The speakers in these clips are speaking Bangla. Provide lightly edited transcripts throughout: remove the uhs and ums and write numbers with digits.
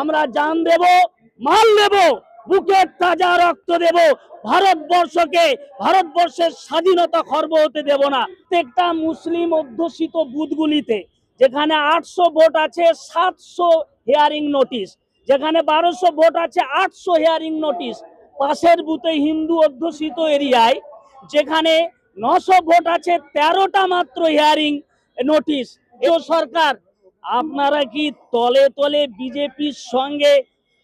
আমরা জান দেব, মাল দেব, বুকের তাজা রক্ত দেব, ভারতবর্ষকে, ভারতবর্ষের স্বাধীনতা খর্ব হতে দেব না। প্রত্যেকটা মুসলিম অধ্যুষিত বুথগুলিতে যেখানে 800 ভোট আছে 700 হিয়ারিং নোটিশ, যেখানে 1200 ভোট আছে 800 হিয়ারিং নোটিশ। পাশের বুথে হিন্দু অধ্যুষিত এরিয়ায় যেখানে 900 ভোট আছে 13টা মাত্র হিয়ারিং নোটিশ। সরকার আপনারা কি তলে তলে বিজেপির সঙ্গে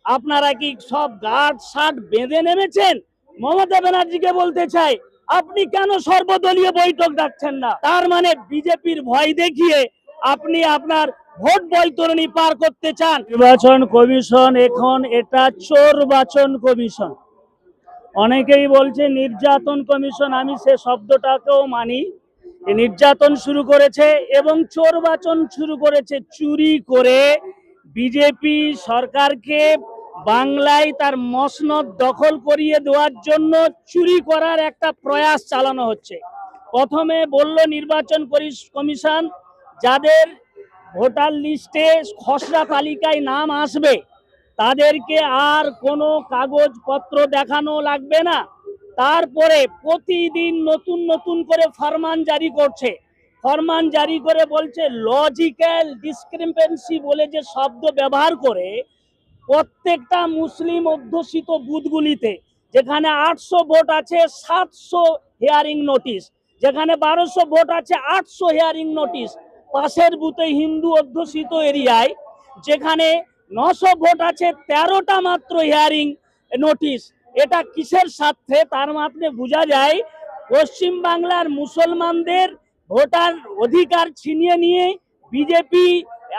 আপনারা কি সব গার্ড শার্ট বেঁধে নেমেছেন? মমতা ব্যানার্জিকে বলতে চাই, আপনি কেন সর্বদলীয় বৈঠক ডাকছেন না? তার মানে বিজেপির ভয় দেখিয়ে আপনি আপনার ভোট বৈতরণী পার করতে চান। নির্বাচন কমিশন এখন এটা চোরবাচন কমিশন। অনেকেই বলছে নির্যাতন কমিশন, আমি সে শব্দটাকেও মানি। নির্যাতন শুরু করেছে এবং চোরবাচন শুরু করেছে। চুরি করে বিজেপি সরকারকে বাংলায় তার মসনদ দখল করিয়ে দেওয়ার জন্য চুরি করার একটা প্রয়াস চালানো হচ্ছে। প্রথমে বলল নির্বাচন কমিশন যাদের ভোটার লিস্টে খসড়া তালিকায় নাম আসবে তাদেরকে আর কোনো কাগজপত্র দেখানো লাগবে না। তারপরে প্রতিদিন নতুন নতুন করে ফরমান জারি করছে। ফরমান জারি করে বলছে লজিক্যাল ডিসক্রিপেন্সি বলে যে শব্দ ব্যবহার করে প্রত্যেকটা মুসলিম অধ্যুষিত বুথগুলিতে যেখানে 800 ভোট আছে 700 হিয়ারিং নোটিশ, যেখানে 1200 ভোট আছে 800 হিয়ারিং নোটিশ। পাশের বুথে হিন্দু অধ্যুষিত এরিয়ায় যেখানে 900 ভোট আছে 13টা মাত্র হিয়ারিং নোটিশ। এটা কিসের স্বার্থে? তার মাধ্যমে বোঝা যায় পশ্চিম বাংলার মুসলমানদের ভোটার অধিকার ছিনিয়ে নিয়ে বিজেপি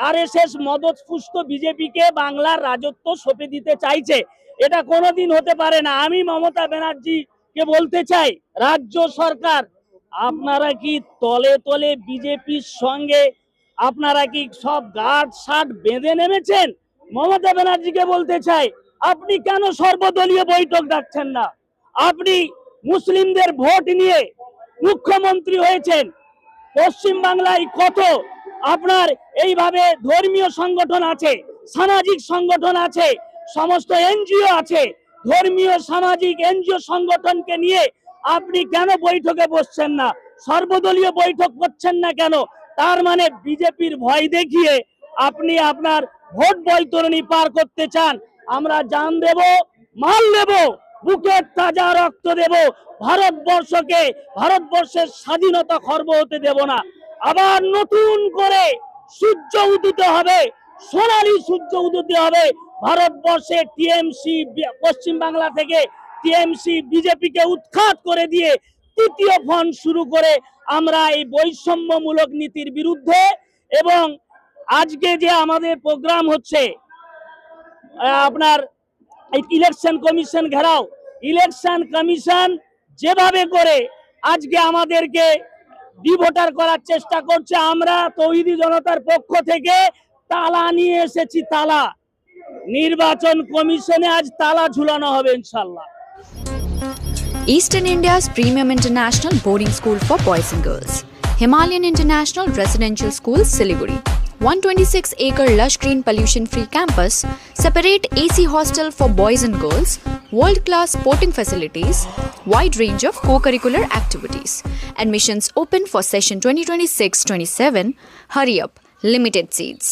আরএসএস মদতপুষ্ট বিজেপিকে বাংলার রাজত্ব সঁপে দিতে চাইছে। এটা কোনোদিন হতে পারে না। আমি মমতা ব্যানার্জিকে বলতে চাই, রাজ্য সরকার আপনারা কি তলে তলে বিজেপির সঙ্গে আপনারা কি সব গার্ড শার্ট বেঁধে নেমেছেন? মমতা ব্যানার্জিকে বলতে চাই, আপনি কেন সর্বদলীয় বৈঠক ডাকছেন না? আপনি মুসলিমদের ভোট নিয়ে মুখ্যমন্ত্রী হয়েছেন। পশ্চিম বাংলায় কত আপনার এইভাবে ধর্মীয় সংগঠন আছে, সামাজিক সংগঠন আছে, সমস্ত এনজিও আছে। ধর্মীয় সামাজিক এনজিও সংগঠনকে নিয়ে আপনি কেন বৈঠকে বসছেন না? সর্বদলীয় বৈঠক করছেন না কেন? তার মানে বিজেপির ভয় দেখিয়ে আপনি আপনার ভোট বৈতরণী পার করতে চান। আমরা জান দেব, মাল দেব, বুকের তাজা রক্ত দেব, ভারতবর্ষকে, ভারতবর্ষের স্বাধীনতা খর্ব হতে দেব না। আবার নতুন করে সূর্য উদিত হবে, সোনালী সূর্য উদিত হবে ভারতবর্ষে। টিএমসি পশ্চিম বাংলা থেকে টিএমসি বিজেপিকে উৎখাত করে দিয়ে তৃতীয় ফ্রন্ট শুরু করে আমরা এই বৈষম্যমূলক নীতির বিরুদ্ধে। এবং আজকে যে আমাদের প্রোগ্রাম হচ্ছে আপনার ইলেকশন কমিশন ঘেরাও, ইলেকশন কমিশন যেভাবে করে আজকে আমাদেরকে ডিভোটার করার চেষ্টা করছে, আমরা তৌহিদি জনতার পক্ষ থেকে তালা নিয়ে এসেছি। তালা, নির্বাচন কমিশনে আজ তালা ঝুলানো হবে ইনশাআল্লাহ। Eastern India's premium international boarding school for boys and girls. Himalayan International Residential School, Siliguri. 126-acre lush green pollution-free campus, separate AC hostel for boys and girls, world-class sporting facilities, wide range of co-curricular activities. Admissions open for session 2026-27. Hurry up, limited seats.